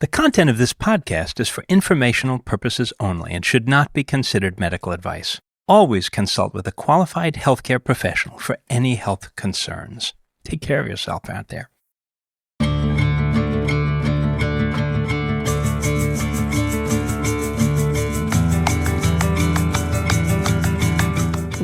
The content of this podcast is for informational purposes only and should not be considered medical advice. Always consult with a qualified healthcare professional for any health concerns. Take care of yourself out there.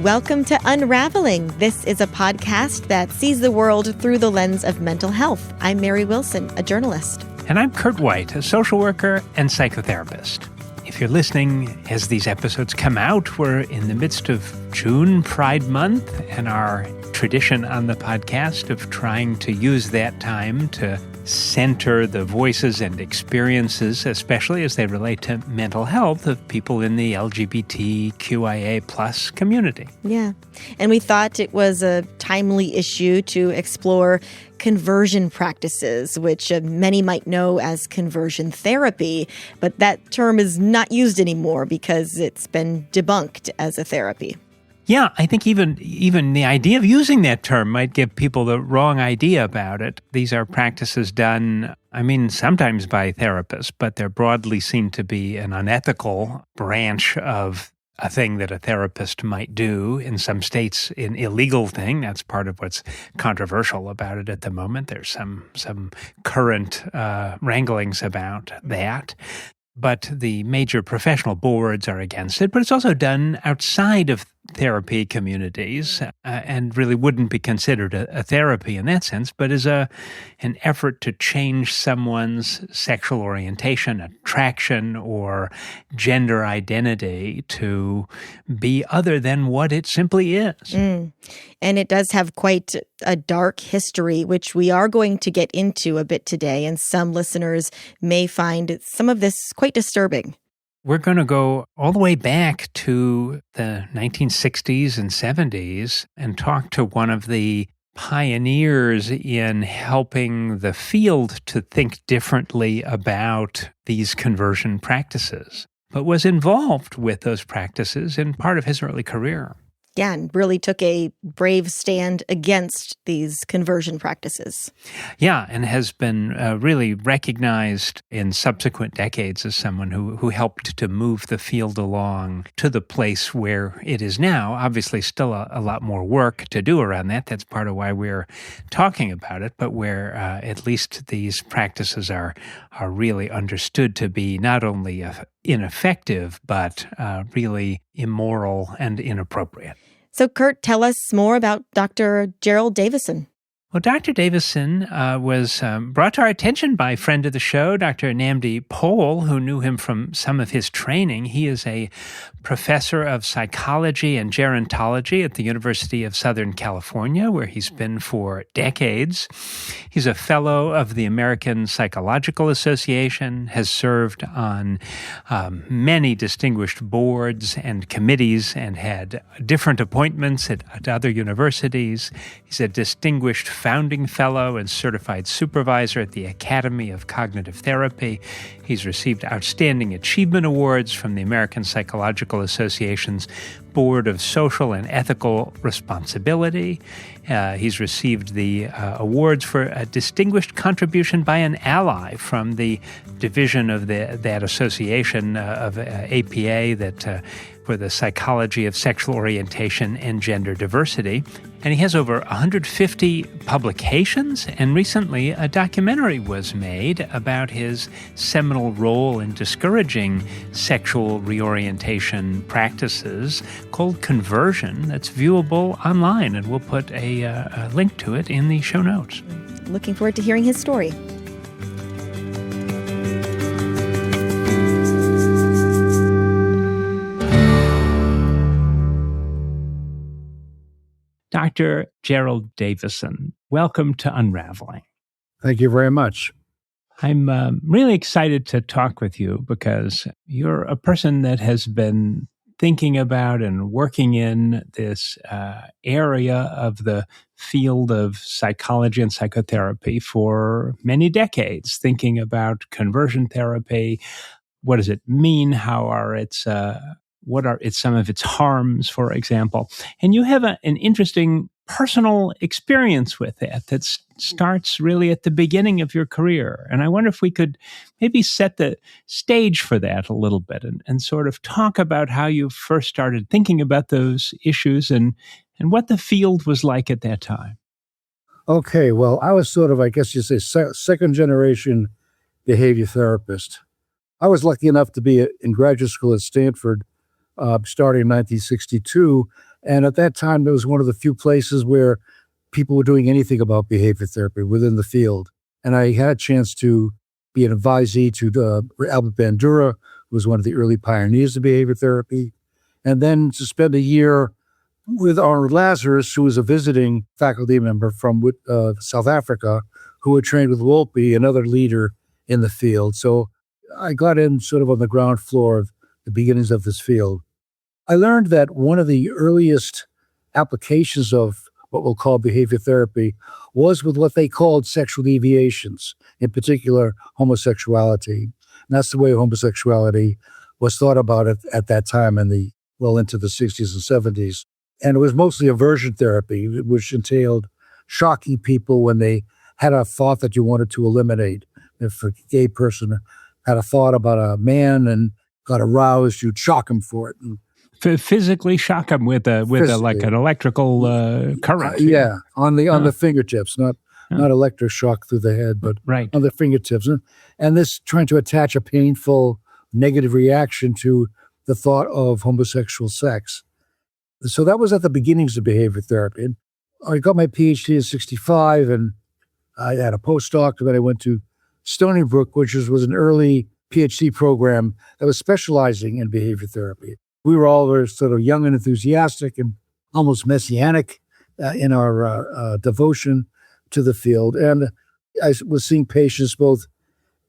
Welcome to Unraveling. This is a podcast that sees the world through the lens of mental health. I'm Mary Wilson, a journalist. And I'm Kurt White, a social worker and psychotherapist. If you're listening as these episodes come out, we're in the midst of June, Pride Month, and our tradition on the podcast of trying to use that time to center the voices and experiences, especially as they relate to mental health, of people in the LGBTQIA plus community. Yeah. And we thought it was a timely issue to explore conversion practices, which many might know as conversion therapy, but that term is not used anymore because it's been debunked as a therapy. Yeah, I think even the idea of using that term might give people the wrong idea about it. These are practices done, sometimes by therapists, but they're broadly seen to be an unethical branch of a thing that a therapist might do. In some states, an illegal thing. That's part of what's controversial about it at the moment. There's some current wranglings about that. But the major professional boards are against it. But it's also done outside of therapy communities and really wouldn't be considered a therapy in that sense, but is an effort to change someone's sexual orientation, attraction, or gender identity to be other than what it simply is. And it does have quite a dark history, which we are going to get into a bit today, and some listeners may find some of this quite disturbing. We're going to go all the way back to the 1960s and 70s and talk to one of the pioneers in helping the field to think differently about these conversion practices, but was involved with those practices in part of his early career. Yeah, and really took a brave stand against these conversion practices. Yeah, and has been really recognized in subsequent decades as someone who helped to move the field along to the place where it is now. Obviously, still a lot more work to do around that. That's part of why we're talking about it, but where at least these practices are really understood to be not only ineffective, but really immoral and inappropriate. So, Kurt, tell us more about Dr. Gerald Davison. Well, Dr. Davison was brought to our attention by a friend of the show, Dr. Nnamdi Pole, who knew him from some of his training. He is a professor of psychology and gerontology at the University of Southern California, where he's been for decades. He's a fellow of the American Psychological Association, has served on many distinguished boards and committees, and had different appointments at other universities. He's a distinguished founding fellow and certified supervisor at the Academy of Cognitive Therapy. He's received outstanding achievement awards from the American Psychological Association's Board of Social and Ethical Responsibility. He's received the awards for a distinguished contribution by an ally from the division of that association of APA that for the psychology of sexual orientation and gender diversity. And he has over 150 publications, and recently a documentary was made about his seminal role in discouraging sexual reorientation practices called Conversion, that's viewable online, and we'll put a link to it in the show notes. Looking forward to hearing his story. Dr. Gerald Davison, welcome to Unraveling. Thank you very much. I'm really excited to talk with you because you're a person that has been thinking about and working in this area of the field of psychology and psychotherapy for many decades, thinking about conversion therapy. What does it mean? What are some of its harms, for example? And you have an interesting personal experience with that starts really at the beginning of your career. And I wonder if we could maybe set the stage for that a little bit and sort of talk about how you first started thinking about those issues and what the field was like at that time. Okay, well, I was sort of, I guess you say, second generation behavior therapist. I was lucky enough to be in graduate school at Stanford starting in 1962. And at that time, it was one of the few places where people were doing anything about behavior therapy within the field. And I had a chance to be an advisee to Albert Bandura, who was one of the early pioneers of behavior therapy, and then to spend a year with Arnold Lazarus, who was a visiting faculty member from South Africa, who had trained with Wolpe, another leader in the field. So I got in sort of on the ground floor of the beginnings of this field. I learned that one of the earliest applications of what we'll call behavior therapy was with what they called sexual deviations, in particular homosexuality. And that's the way homosexuality was thought about at that time into the 60s and 70s. And it was mostly aversion therapy, which entailed shocking people when they had a thought that you wanted to eliminate. If a gay person had a thought about a man and got aroused, you'd shock him for it. And physically shock them with like an electrical current. On the fingertips, not electric shock through the head, but on the fingertips. And this trying to attach a painful negative reaction to the thought of homosexual sex. So that was at the beginnings of behavior therapy. And I got my PhD in 65, and I had a postdoc, and then I went to Stony Brook, which was an early PhD program that was specializing in behavior therapy. We were all very sort of young and enthusiastic and almost messianic in our devotion to the field. And I was seeing patients both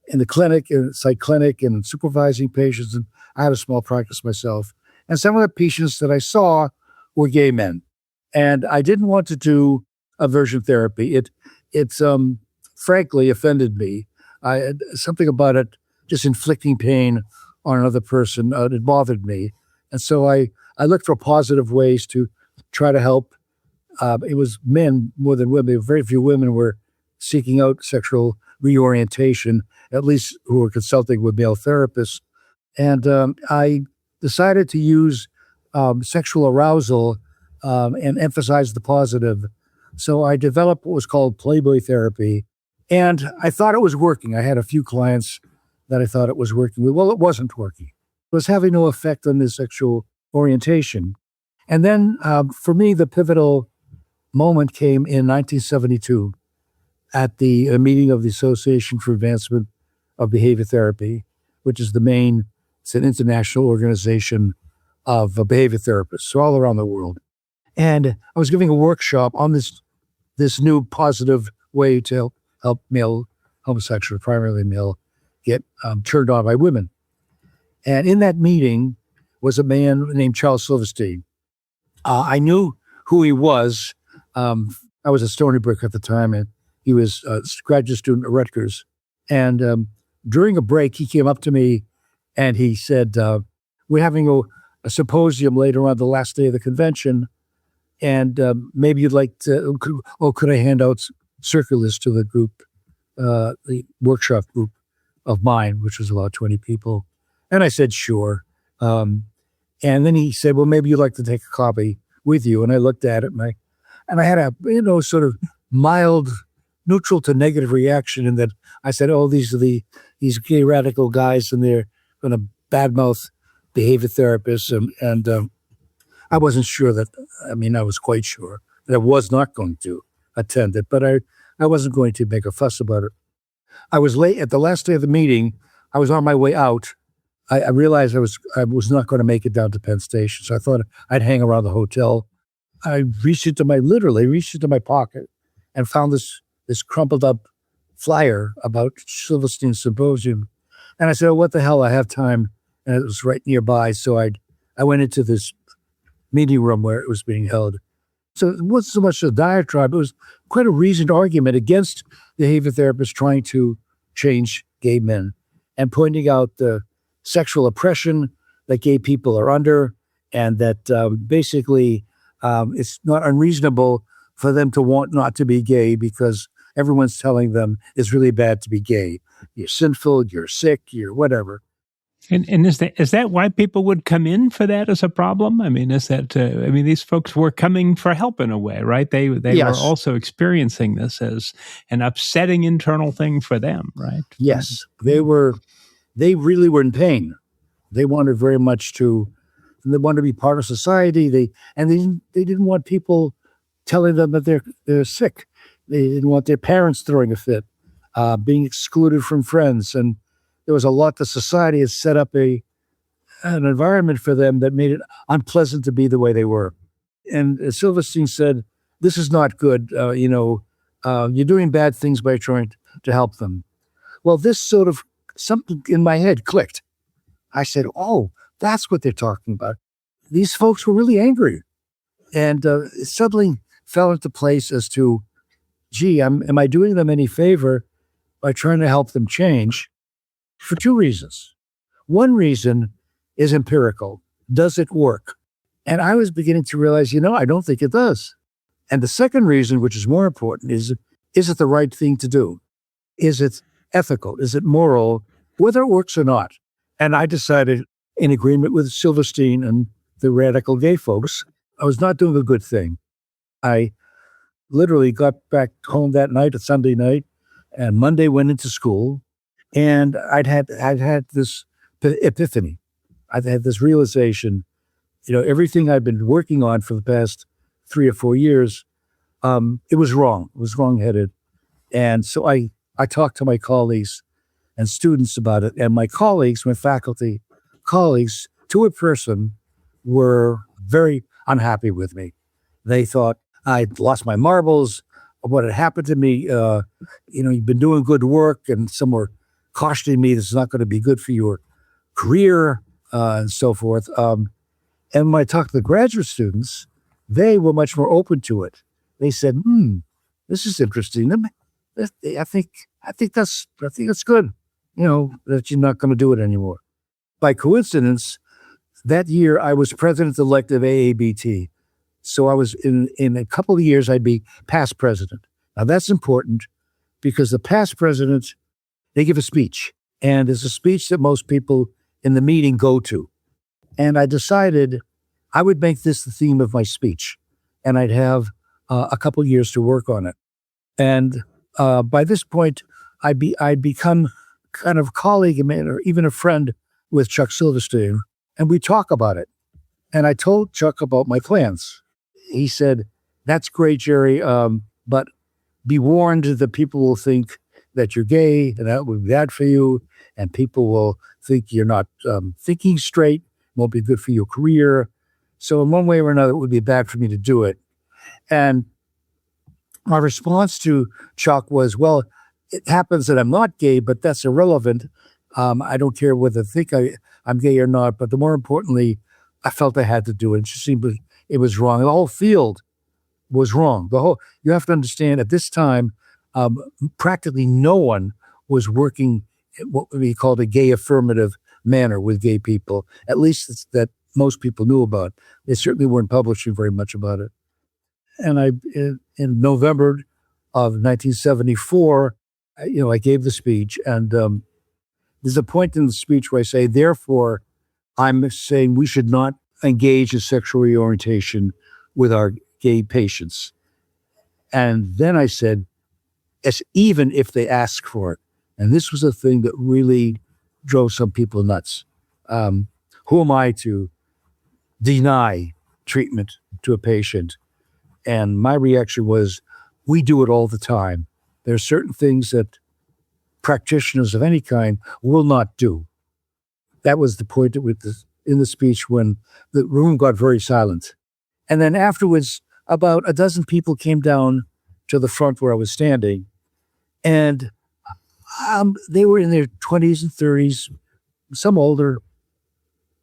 in the clinic, in psych clinic, and supervising patients. And I had a small practice myself. And some of the patients that I saw were gay men. And I didn't want to do aversion therapy. It frankly offended me. Something about it just inflicting pain on another person, it bothered me. And so I looked for positive ways to try to help. It was men more than women. Very few women were seeking out sexual reorientation, at least who were consulting with male therapists. And I decided to use sexual arousal and emphasize the positive. So I developed what was called Playboy therapy. And I thought it was working. I had a few clients that I thought it was working with. Well, it wasn't working. It was having no effect on their sexual orientation. And then for me, the pivotal moment came in 1972 at the meeting of the Association for Advancement of Behavior Therapy, which is it's an international organization of behavior therapists all around the world. And I was giving a workshop on this new positive way to help male homosexuals, primarily male, get turned on by women. And in that meeting was a man named Charles Silverstein. I knew who he was. I was at Stony Brook at the time, and he was a graduate student at Rutgers. And during a break, he came up to me and he said, we're having a symposium later on the last day of the convention, and maybe you'd like to, could I hand out circulars to the group, the workshop group of mine, which was about 20 people. And I said, sure. And then he said, well, maybe you'd like to take a copy with you. And I looked at it and I had a, sort of mild neutral to negative reaction in that I said, oh, these are these gay radical guys and they're going to badmouth behavior therapists. And I wasn't sure I was quite sure that I was not going to attend it, but I wasn't going to make a fuss about it. I was late at the last day of the meeting. I was on my way out. I realized I was not going to make it down to Penn Station, so I thought I'd hang around the hotel. I literally reached into my pocket and found this crumpled up flyer about Silverstein's symposium. And I said, oh, what the hell, I have time. And it was right nearby, so I went into this meeting room where it was being held. So it wasn't so much a diatribe, it was quite a reasoned argument against behavior therapists trying to change gay men and pointing out the sexual oppression that gay people are under, and that basically it's not unreasonable for them to want not to be gay because everyone's telling them it's really bad to be gay. You're sinful, you're sick, you're whatever. And is that why people would come in for that as a problem? I mean, is that these folks were coming for help in a way, right? They Yes. were also experiencing this as an upsetting internal thing for them, right? Yes, they really were in pain. They wanted very much they wanted to be part of society. They didn't want people telling them that they're sick. They didn't want their parents throwing a fit, being excluded from friends, and there was a lot that society has set up an environment for them that made it unpleasant to be the way they were. And Silverstein said, "This is not good. You're doing bad things by trying to help them." Well, this sort of something in my head clicked. I said, "Oh, that's what they're talking about." These folks were really angry, and it suddenly fell into place as to, gee, am I doing them any favor by trying to help them change? For two reasons. One reason is empirical. Does it work? And I was beginning to realize, I don't think it does. And the second reason, which is more important, is it the right thing to do? Is it ethical? Is it moral? Whether it works or not. And I decided, in agreement with Silverstein and the radical gay folks, I was not doing a good thing. I literally got back home that night, a Sunday night, and Monday went into school. And I'd had this epiphany. I'd had this realization, everything I'd been working on for the past 3 or 4 years, it was wrong. It was wrong-headed. And so I talked to my colleagues and students about it. And my colleagues, my faculty colleagues, to a person, were very unhappy with me. They thought I'd lost my marbles, what had happened to me. You've been doing good work, and some were cautioning me this is not going to be good for your career, and so forth. And when I talked to the graduate students, they were much more open to it. They said, this is interesting. I think that's good, that you're not going to do it anymore. By coincidence, that year I was president-elect of AABT. So I was in a couple of years, I'd be past president. Now that's important because the past president, they give a speech, and it's a speech that most people in the meeting go to. And I decided I would make this the theme of my speech, and I'd have a couple years to work on it. And by this point, I'd become kind of colleague or even a friend with Chuck Silverstein, and we talk about it. And I told Chuck about my plans. He said, "That's great, Jerry, but be warned that people will think that you're gay, and that would be bad for you, and people will think you're not thinking straight, won't be good for your career. So in one way or another, it would be bad for me to do it." And my response to Chuck was, "Well, it happens that I'm not gay, but that's irrelevant. I don't care whether they think I'm gay or not, but the more importantly, I felt I had to do it. It just seemed it was wrong. The whole field was wrong. You have to understand, at this time, practically no one was working in what would be called a gay-affirmative manner with gay people, at least that most people knew about. They certainly weren't publishing very much about it. And in November of 1974, I gave the speech, and there's a point in the speech where I say, therefore, I'm saying we should not engage in sexual reorientation with our gay patients. And then I said, even if they ask for it. And this was a thing that really drove some people nuts. Who am I to deny treatment to a patient? And my reaction was, we do it all the time. There are certain things that practitioners of any kind will not do. That was the point in the speech when the room got very silent. And then afterwards, about a dozen people came down to the front where I was standing, and they were in their 20s and 30s, some older,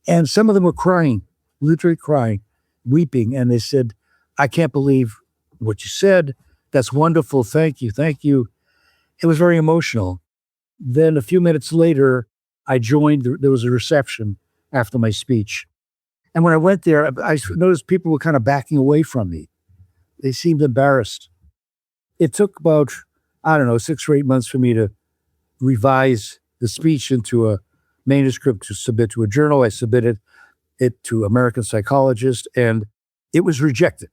and some of them were crying, literally crying, weeping. And they said, "I can't believe what you said. That's wonderful. Thank you. Thank you." It was very emotional. Then a few minutes later, I joined. There was a reception after my speech. And when I went there, I noticed people were kind of backing away from me. they seemed embarrassed. It took about, 6 or 8 months for me to revise the speech into a manuscript to submit to a journal. I submitted it to American Psychologist, and it was rejected.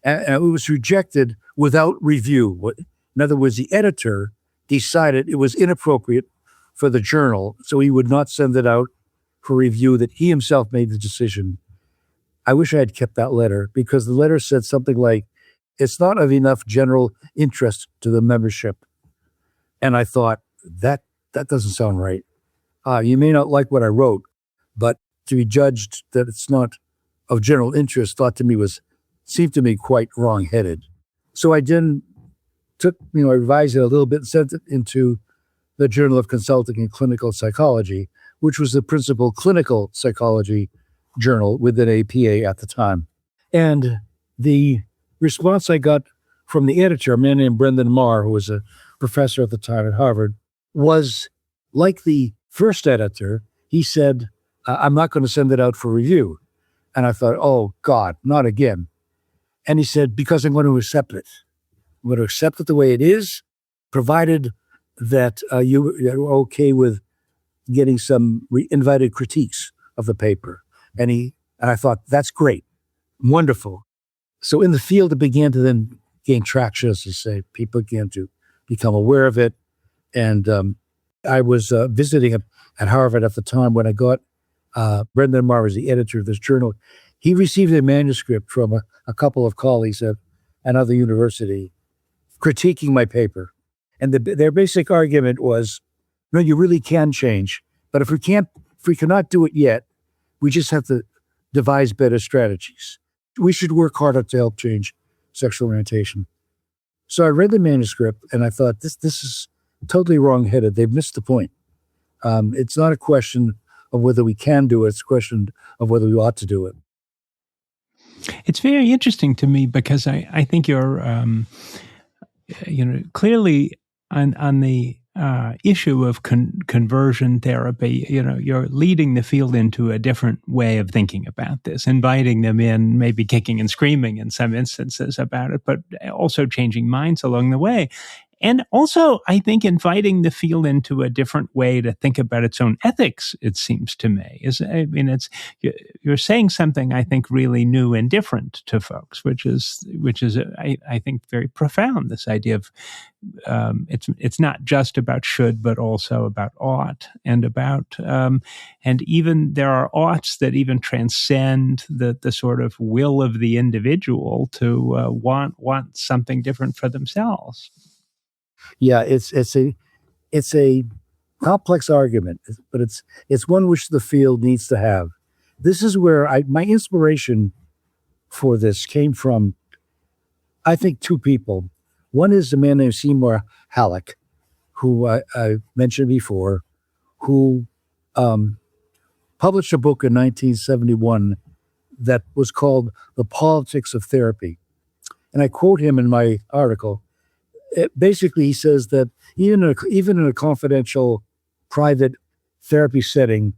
And it was rejected without review. In other words, the editor decided it was inappropriate for the journal, so he would not send it out for review, that he himself made the decision. I wish I had kept that letter, because the letter said something like, it's not of enough general interest to the membership. And I thought, that doesn't sound right. You may not like what I wrote, but to be judged that it's not of general interest seemed to me quite wrong-headed. So I then I revised it a little bit and sent it into the Journal of Consulting and Clinical Psychology, which was the principal clinical psychology journal within APA at the time. And the response I got from the editor, a man named Brendan Marr, who was a professor at the time at Harvard, was like the first editor. He said, I'm not going to send it out for review. And I thought, oh, God, not again. And he said, because I'm going to accept it. I'm going to accept it the way it is, provided that you're okay with getting some invited critiques of the paper. And I thought, that's great, wonderful. So in the field, it began to then gain traction, as you say. People began to become aware of it. And I was visiting at Harvard at the time when I got Brendan Marr as the editor of this journal. He received a manuscript from a couple of colleagues at another university critiquing my paper. And their basic argument was, no, you really can change. But if we cannot do it yet, we just have to devise better strategies. We should work harder to help change sexual orientation. So I read the manuscript and I thought, this is totally wrong-headed. They've missed the point. It's not a question of whether we can do it. It's a question of whether we ought to do it. It's very interesting to me because I think you're, clearly on the issue of conversion therapy, you're leading the field into a different way of thinking about this, inviting them in, maybe kicking and screaming in some instances about it, but also changing minds along the way. And also, I think, inviting the field into a different way to think about its own ethics, it seems to me. You're saying something, I think, really new and different to folks, which is I think, very profound, this idea of it's not just about should, but also about ought, and about and even there are oughts that even transcend the sort of will of the individual to want something different for themselves. Yeah, it's a complex argument, but it's one which the field needs to have. This is where my inspiration for this came from, I think, two people. One is a man named Seymour Halleck, who I mentioned before, who published a book in 1971 that was called The Politics of Therapy. And I quote him in my article. Basically, he says that even in a confidential, private therapy setting,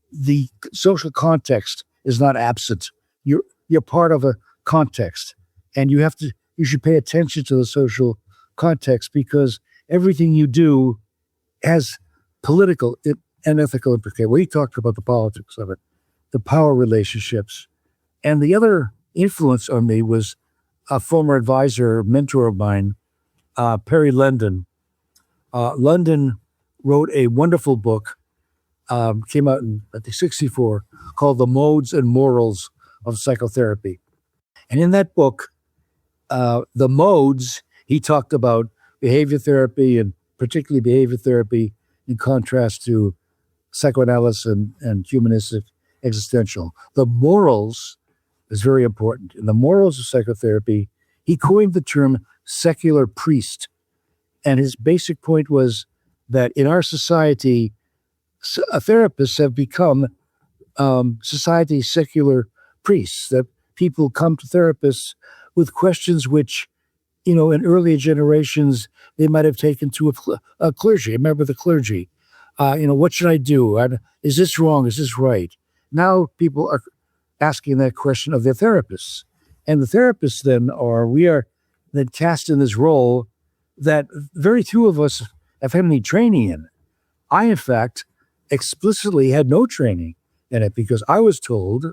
the social context is not absent. You're part of a context, and you should pay attention to the social context, because everything you do has political and ethical implications. We talked about the politics of it, the power relationships, and the other influence on me was a former advisor, mentor of mine, Perry London. London wrote a wonderful book, came out in, I think, 1964, called The Modes and Morals of Psychotherapy. And in that book, the modes, he talked about behavior therapy, and particularly behavior therapy in contrast to psychoanalysis and humanistic existential. The morals is very important. In the morals of psychotherapy, he coined the term secular priest. And his basic point was that in our society, therapists have become society's secular priests, that people come to therapists with questions which, in earlier generations, they might have taken to a clergy, a member of the clergy. What should I do? Is this wrong? Is this right? Now people are asking that question of their therapists. And the therapists we are then cast in this role that very few of us have had any training in. I, in fact, explicitly had no training in it because I was told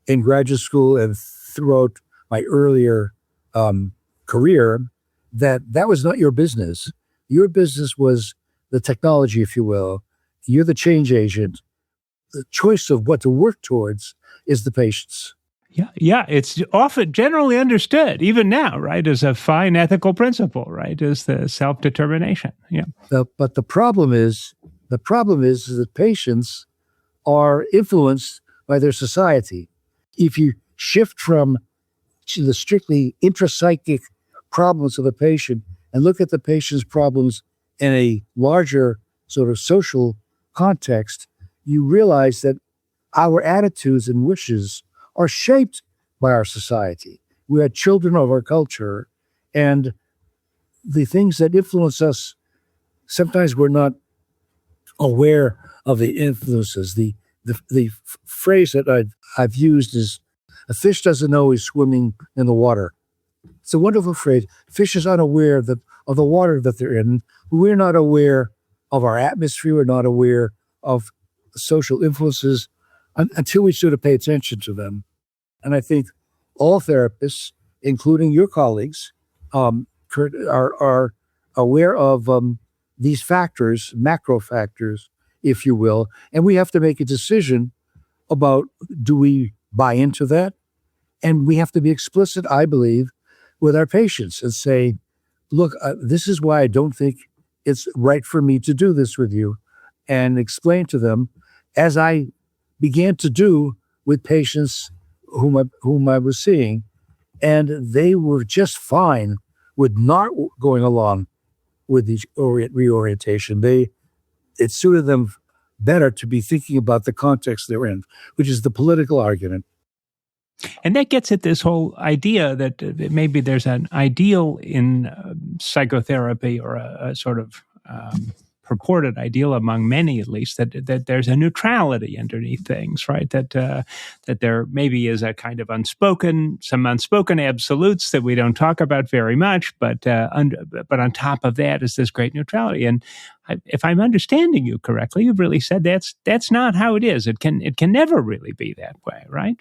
in graduate school and throughout my earlier career that was not your business. Your business was the technology, if you will. You're the change agent. The choice of what to work towards is the patient's. Yeah. It's often generally understood, even now, right, as a fine ethical principle, right, as the self-determination. Yeah. But the problem is that patients are influenced by their society. If you shift from the strictly intrapsychic problems of a patient and look at the patient's problems in a larger sort of social context, you realize that our attitudes and wishes are shaped by our society. We are children of our culture, and the things that influence us, sometimes we're not aware of the influences. The phrase that I've used is, a fish doesn't know he's swimming in the water. It's a wonderful phrase. Fish is unaware of the water that they're in. We're not aware of our atmosphere. We're not aware of social influences until we sort of pay attention to them. And I think all therapists, including your colleagues, Kurt, are aware of these factors, macro factors, if you will, and we have to make a decision about, do we buy into that? And we have to be explicit, I believe, with our patients and say, look, this is why I don't think it's right for me to do this with you, and explain to them, as I began to do with patients whom I was seeing, and they were just fine with not going along with the reorientation. It suited them better to be thinking about the context they're in, which is the political argument. And that gets at this whole idea that maybe there's an ideal in psychotherapy, or a sort of purported ideal among many, at least, that there's a neutrality underneath things, right? That there maybe is a kind of some unspoken absolutes that we don't talk about very much, but on top of that is this great neutrality. And if I'm understanding you correctly, you've really said that's not how it is. It can never really be that way, right?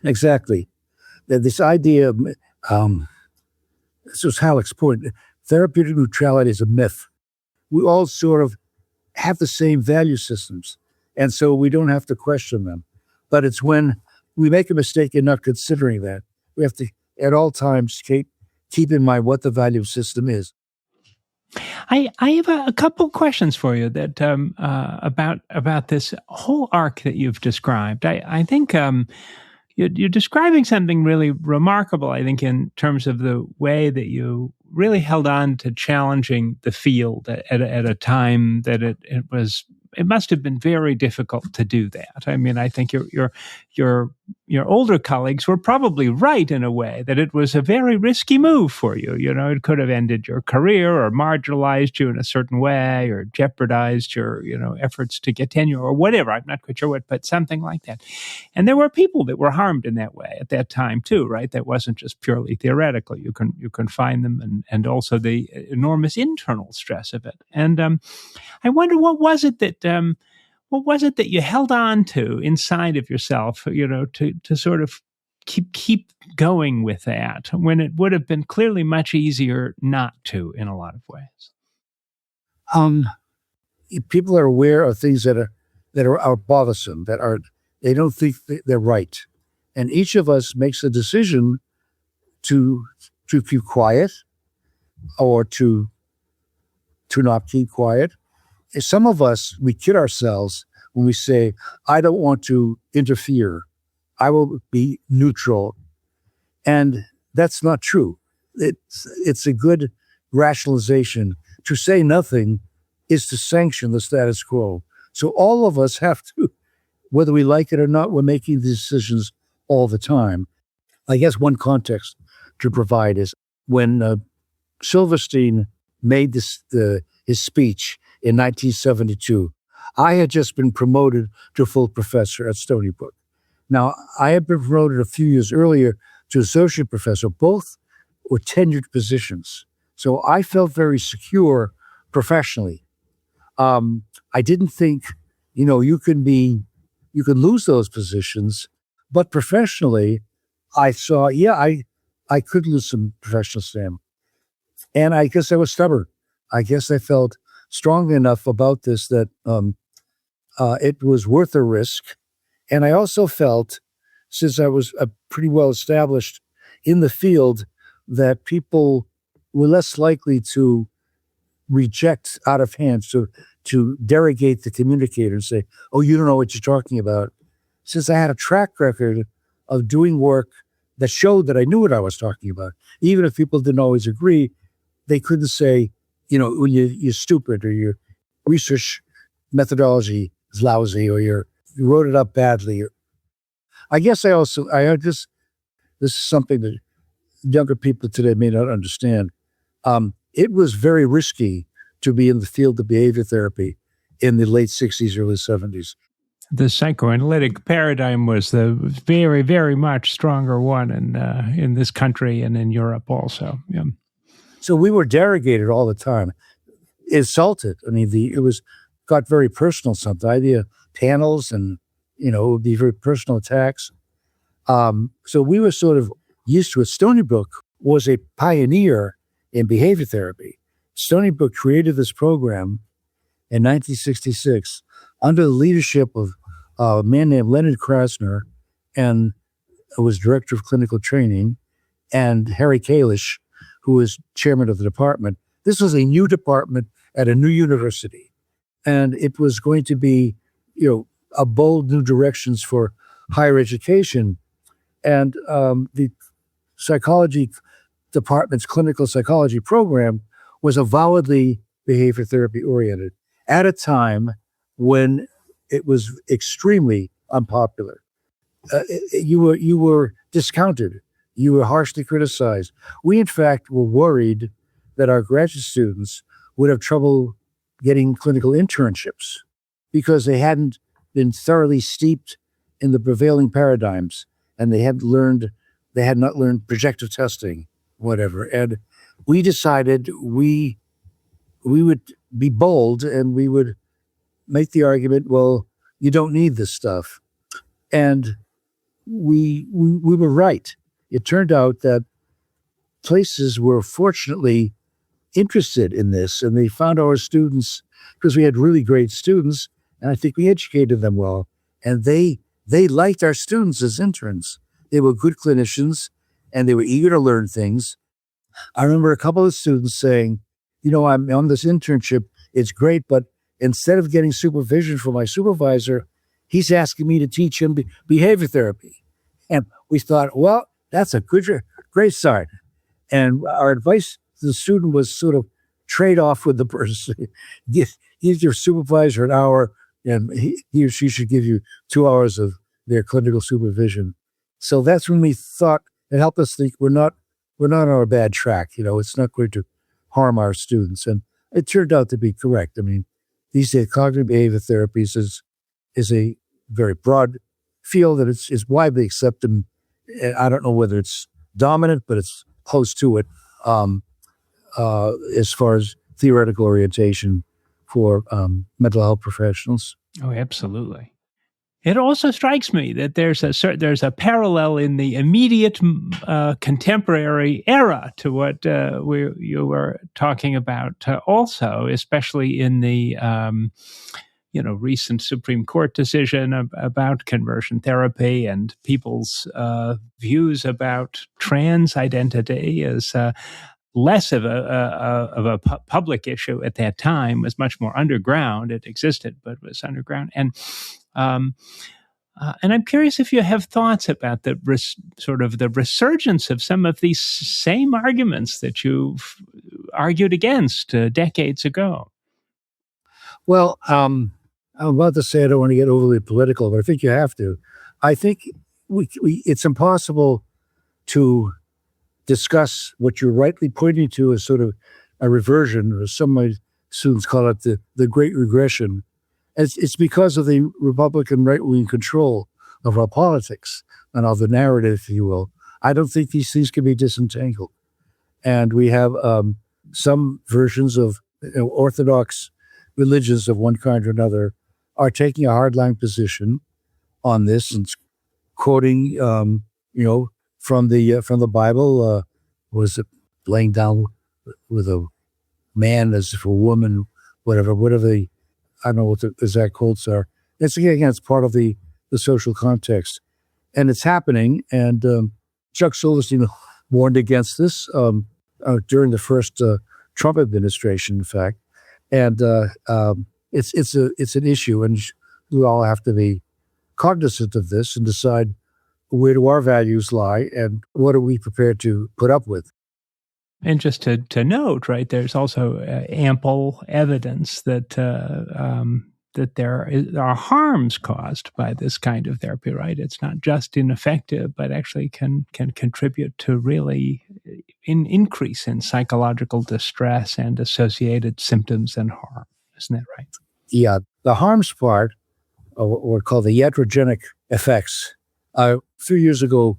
Exactly. This idea, this was Halleck's point, therapeutic neutrality is a myth. We all sort of have the same value systems, and so we don't have to question them. But it's when we make a mistake in not considering that, we have to, at all times, keep in mind what the value system is. I have a couple questions for you that about this whole arc that you've described. I think you're describing something really remarkable, I think, in terms of the way that you really held on to challenging the field at a time that it must have been very difficult to do that. I mean, I think your older colleagues were probably right in a way that it was a very risky move for you. You know, it could have ended your career or marginalized you in a certain way or jeopardized your, efforts to get tenure or whatever. I'm not quite sure what, but something like that. And there were people that were harmed in that way at that time too, right? That wasn't just purely theoretical. You can find them and also the enormous internal stress of it. And I wonder, what was it that you held on to inside of yourself, to sort of keep going with that when it would have been clearly much easier not to in a lot of ways? People are aware of things that are bothersome, they don't think they're right, and each of us makes a decision to keep quiet or to not keep quiet. Some of us, we kid ourselves when we say, I don't want to interfere. I will be neutral. And that's not true. It's a good rationalization. To say nothing is to sanction the status quo. So all of us have to, whether we like it or not, we're making decisions all the time. I guess one context to provide is when Silverstein made his speech in 1972, I had just been promoted to full professor at Stony Brook. Now, I had been promoted a few years earlier to associate professor. Both were tenured positions. So I felt very secure professionally. I didn't think, you can lose those positions, but professionally, I saw, I could lose some professional stamina. And I guess I was stubborn. I guess I felt strongly enough about this that it was worth a risk. And I also felt, since I was pretty well established in the field, that people were less likely to reject out of hand, to derogate the communicator and say, oh, you don't know what you're talking about. Since I had a track record of doing work that showed that I knew what I was talking about, even if people didn't always agree, they couldn't say, when you're stupid or your research methodology is lousy or you wrote it up badly. I guess this is something that younger people today may not understand. It was very risky to be in the field of behavior therapy in the late 60s, early 70s. The psychoanalytic paradigm was the very, very much stronger one in this country and in Europe also. Yeah. So we were derogated all the time, insulted. I mean, got very personal. Something the idea of panels and the very personal attacks. So we were sort of used to it. Stony Brook was a pioneer in behavior therapy. Stony Brook created this program in 1966 under the leadership of a man named Leonard Krasner, and was director of clinical training, and Harry Kalish, who was chairman of the department. This was a new department at a new university, and it was going to be, a bold new directions for higher education. And the psychology department's clinical psychology program was avowedly behavior therapy oriented at a time when it was extremely unpopular. You were discounted. You were harshly criticized. We, in fact, were worried that our graduate students would have trouble getting clinical internships because they hadn't been thoroughly steeped in the prevailing paradigms, and they had not learned projective testing, whatever. And we decided we would be bold, and we would make the argument, well, you don't need this stuff. And we were right. It turned out that places were fortunately interested in this, and they found our students, because we had really great students, and I think we educated them well, and they liked our students as interns. They were good clinicians, and they were eager to learn things. I remember a couple of students saying, I'm on this internship, it's great, but instead of getting supervision from my supervisor, he's asking me to teach him behavior therapy. And we thought, well, that's a great start. And our advice to the student was sort of trade off with the person. Give your supervisor an hour, and he or she should give you 2 hours of their clinical supervision. So that's when we thought, it helped us think we're not on a bad track. It's not going to harm our students. And it turned out to be correct. I mean, these days, cognitive behavior therapies is a very broad field that is widely accepted. I don't know whether it's dominant, but it's close to it as far as theoretical orientation for mental health professionals. Oh, absolutely. It also strikes me that there's a parallel in the immediate contemporary era to what you were talking about also, especially in the recent Supreme Court decision about conversion therapy and people's views about trans identity as less of a public issue at that time, was much more underground. It existed, but was underground. And I'm curious if you have thoughts about the resurgence of some of these same arguments that you've argued against decades ago. Well, I'm about to say I don't want to get overly political, but I think you have to. I think it's impossible to discuss what you're rightly pointing to as sort of a reversion, or some of my students call it the Great Regression. It's because of the Republican right-wing control of our politics and of the narrative, if you will. I don't think these things can be disentangled. And we have some versions of orthodox religions of one kind or another are taking a hardline position on this and quoting, from the Bible. Was it laying down with a man as if a woman, whatever the, I don't know what the exact quotes are. It's part of the social context, and it's happening. And Chuck Silverstein warned against this during the first Trump administration, in fact. And it's an issue, and we all have to be cognizant of this and decide where do our values lie and what are we prepared to put up with. And just to note, right, there's also ample evidence that that there are harms caused by this kind of therapy, right? It's not just ineffective, but actually can contribute to really an increase in psychological distress and associated symptoms and harm. Isn't that right? Yeah, the harms part, or what we call the iatrogenic effects. A few years ago,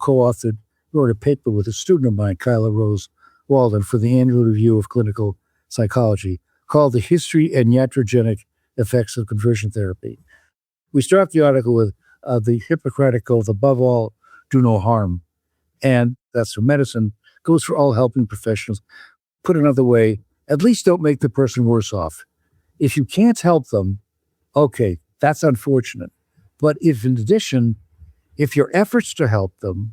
wrote a paper with a student of mine, Kyla Rose Walden, for the Annual Review of Clinical Psychology, called The History and Iatrogenic Effects of Conversion Therapy. We start the article with the Hippocratic Oath, above all, do no harm. And that's for medicine, goes for all helping professionals. Put another way, at least don't make the person worse off. If you can't help them, okay, that's unfortunate. But if in addition, if your efforts to help them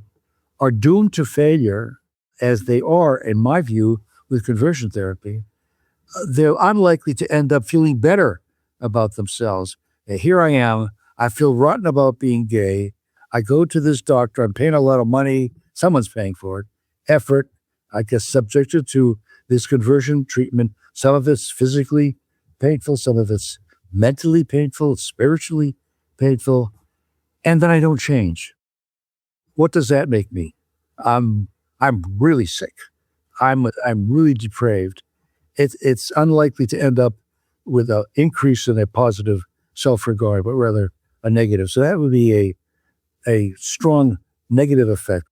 are doomed to failure, as they are, in my view, with conversion therapy, they're unlikely to end up feeling better about themselves. And here I am, I feel rotten about being gay. I go to this doctor, I'm paying a lot of money, someone's paying for it, effort, I guess subjected to this conversion treatment. Some of it's physically painful, some of it's mentally painful, spiritually painful, and then I don't change. What does that make me? I'm really sick. I'm really depraved. It's unlikely to end up with an increase in a positive self-regard, but rather a negative. So that would be a strong negative effect.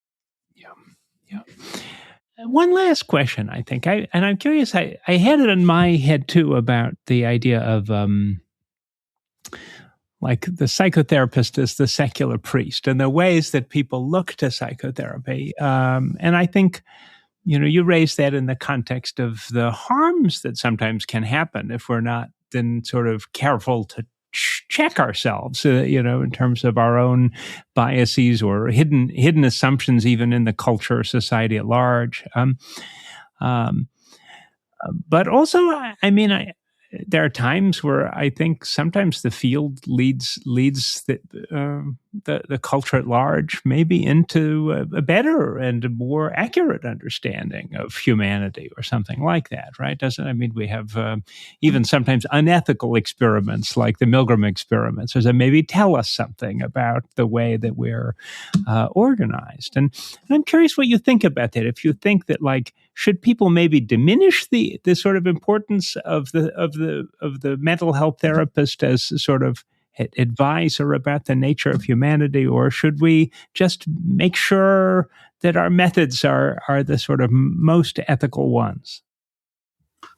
Yeah. One last question, I think, and I'm curious. I had it in my head too about the idea of like the psychotherapist is the secular priest, and the ways that people look to psychotherapy. And I think, you raise that in the context of the harms that sometimes can happen if we're not then sort of careful to check ourselves, in terms of our own biases or hidden assumptions, even in the culture or society at large. But also, there are times where I think sometimes the field leads the culture at large maybe into a better and a more accurate understanding of humanity or something like that, right? We have even sometimes unethical experiments like the Milgram experiments, that maybe tell us something about the way that we're organized. And I'm curious what you think about that. If you think that, like, should people maybe diminish the sort of importance of the mental health therapist as sort of advisor about the nature of humanity, or should we just make sure that our methods are the sort of most ethical ones?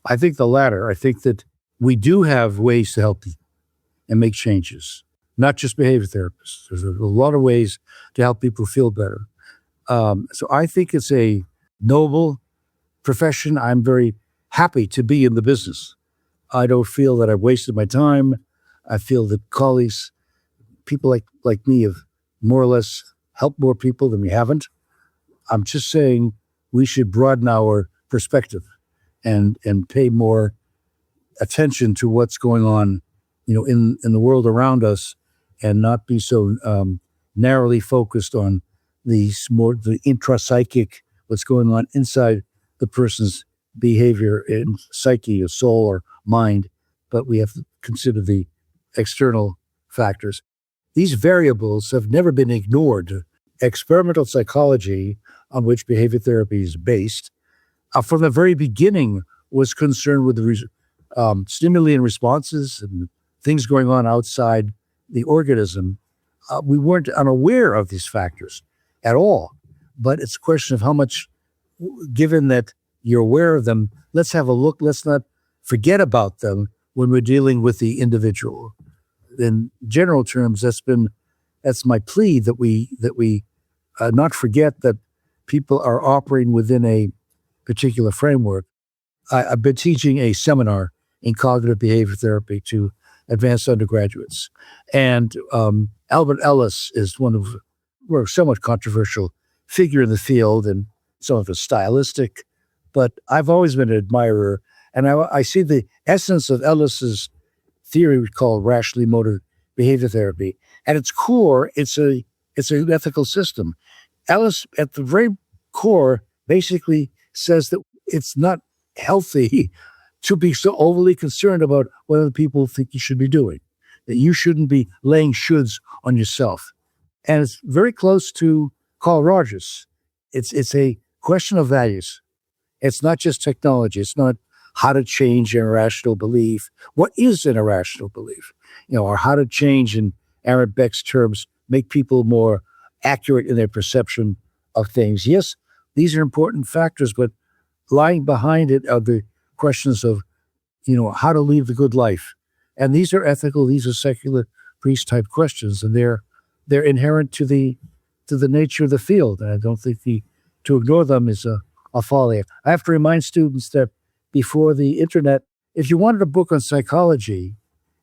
I think the latter. I think that we do have ways to help people and make changes, not just behavior therapists. There's a lot of ways to help people feel better. So I think it's a noble profession. I'm very happy to be in the business. I don't feel that I've wasted my time. I feel that colleagues, people like me, have more or less helped more people than we haven't. I'm just saying we should broaden our perspective and pay more attention to what's going on, in the world around us, and not be so narrowly focused on the intrapsychic, what's going on inside the person's behavior in psyche or soul or mind, but we have to consider the external factors. These variables have never been ignored. Experimental psychology, on which behavior therapy is based, from the very beginning was concerned with the stimuli and responses and things going on outside the organism. We weren't unaware of these factors at all. but it's a question of how much, given that you're aware of them, let's have a look. Let's not forget about them when we're dealing with the individual. In general terms, that's my plea, that we not forget that people are operating within a particular framework. I've been teaching a seminar in cognitive behavior therapy to advanced undergraduates, and Albert Ellis is we're a somewhat controversial figure in the field, and some of it's stylistic, but I've always been an admirer, and I see the essence of Ellis's theory we call rationally motive behavior therapy. At its core, it's an ethical system. Ellis, at the very core, basically says that it's not healthy to be so overly concerned about what other people think you should be doing, that you shouldn't be laying shoulds on yourself. And it's very close to Carl Rogers. It's a question of values. It's not just technology. It's not how to change an irrational belief. What is an irrational belief? Or how to change, in Aaron Beck's terms, make people more accurate in their perception of things. Yes, these are important factors, but lying behind it are the questions of, how to live the good life. And these are ethical, these are secular priest type questions, and they're inherent to the nature of the field. And I don't think to ignore them is a folly. I have to remind students that before the internet, if you wanted a book on psychology,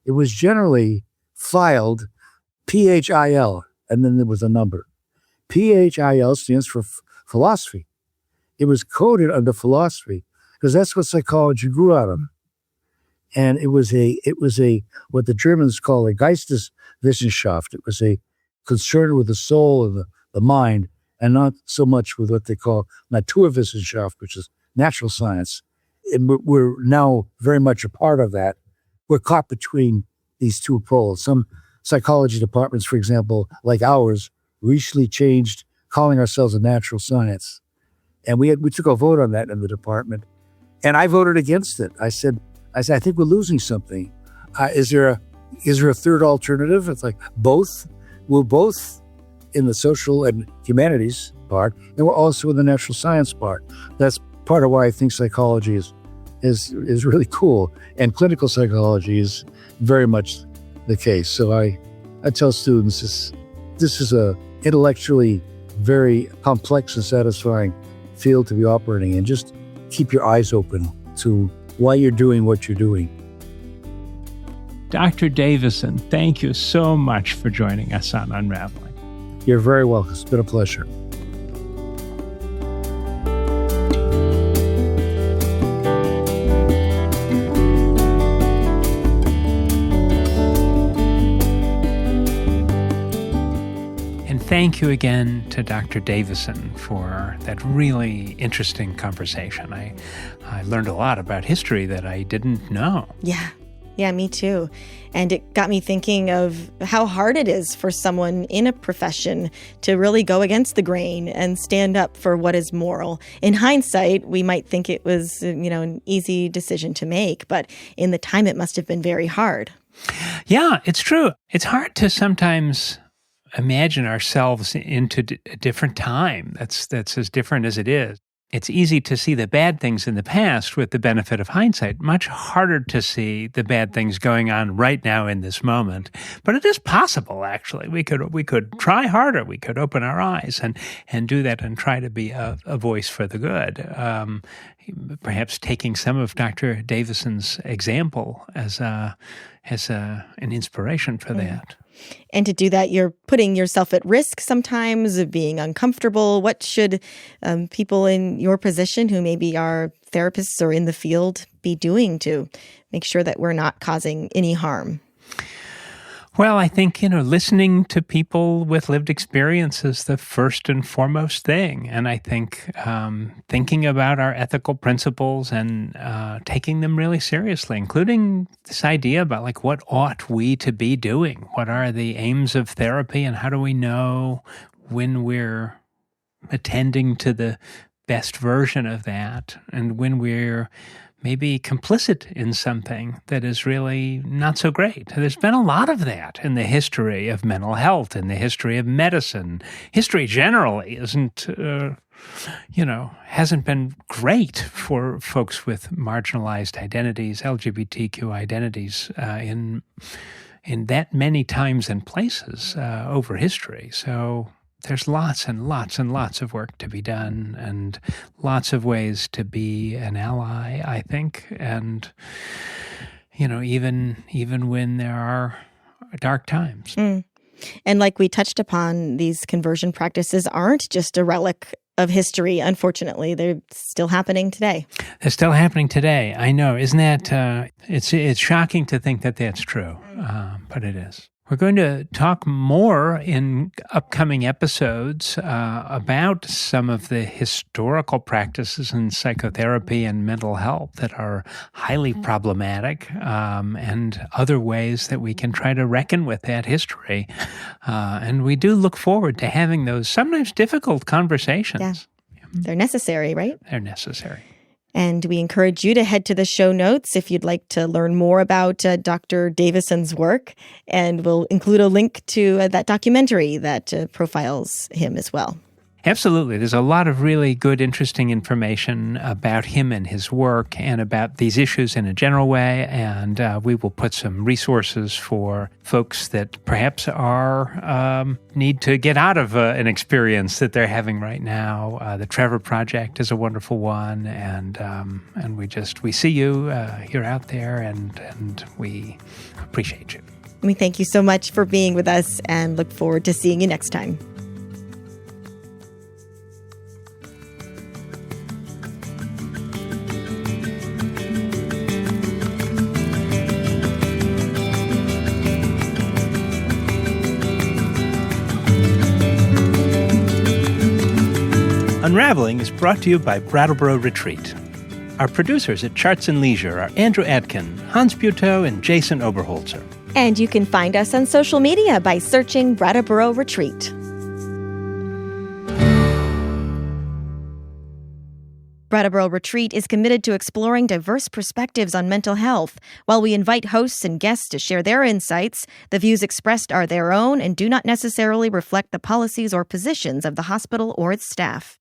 it was generally filed PHIL, and then there was a number. PHIL stands for philosophy. It was coded under philosophy because that's what psychology grew out of. And it was what the Germans call a Geisteswissenschaft. It was a concern with the soul and the mind, and not so much with what they call Naturwissenschaft, which is natural science. And we're now very much a part of that. We're caught between these two poles. Some psychology departments, for example, like ours, recently changed calling ourselves a natural science. And we took a vote on that in the department. And I voted against it. I said, I think we're losing something. Is there a third alternative? It's like both. We're both in the social and humanities part, and we're also in the natural science part. That's part of why I think psychology is really cool, and clinical psychology is very much the case. So I tell students this is a intellectually very complex and satisfying field to be operating in. Just keep your eyes open to why you're doing what you're doing. Dr. Davison, thank you so much for joining us on Unraveling. You're very welcome. It's been a pleasure. Thank you again to Dr. Davison for that really interesting conversation. I learned a lot about history that I didn't know. Yeah, me too. And it got me thinking of how hard it is for someone in a profession to really go against the grain and stand up for what is moral. In hindsight, we might think it was, an easy decision to make, but in the time it must have been very hard. Yeah, it's true. It's hard to sometimes imagine ourselves into a different time that's as different as it is. It's easy to see the bad things in the past with the benefit of hindsight. Much harder to see the bad things going on right now in this moment. But it is possible, actually. We could try harder. We could open our eyes and do that and try to be a voice for the good. Perhaps taking some of Dr. Davison's example as an inspiration for that. And to do that, you're putting yourself at risk sometimes of being uncomfortable. What should people in your position who maybe are therapists or in the field be doing to make sure that we're not causing any harm? Well, I think, listening to people with lived experience is the first and foremost thing. And I think thinking about our ethical principles and taking them really seriously, including this idea about what ought we to be doing? What are the aims of therapy, and how do we know when we're attending to the best version of that, and when we're maybe complicit in something that is really not so great. There's been a lot of that in the history of mental health, in the history of medicine. History generally hasn't been great for folks with marginalized identities, LGBTQ identities, in that many times and places over history. So there's lots and lots and lots of work to be done, and lots of ways to be an ally, I think. And, even when there are dark times. And like we touched upon, these conversion practices aren't just a relic of history, unfortunately. They're still happening today. They're still happening today. I know. Isn't that, it's shocking to think that that's true, but it is. We're going to talk more in upcoming episodes about some of the historical practices in psychotherapy and mental health that are highly problematic, and other ways that we can try to reckon with that history. And we do look forward to having those sometimes difficult conversations. Yeah. They're necessary, right? They're necessary. And we encourage you to head to the show notes if you'd like to learn more about Dr. Davison's work. And we'll include a link to that documentary that profiles him as well. Absolutely. There's a lot of really good, interesting information about him and his work and about these issues in a general way. And we will put some resources for folks that perhaps need to get out of an experience that they're having right now. The Trevor Project is a wonderful one. And we see you, you're out there, and we appreciate you. We thank you so much for being with us and look forward to seeing you next time. Unraveling is brought to you by Brattleboro Retreat. Our producers at Charts and Leisure are Andrew Atkin, Hans Butow, and Jason Oberholzer. And you can find us on social media by searching Brattleboro Retreat. Brattleboro Retreat is committed to exploring diverse perspectives on mental health. While we invite hosts and guests to share their insights, the views expressed are their own and do not necessarily reflect the policies or positions of the hospital or its staff.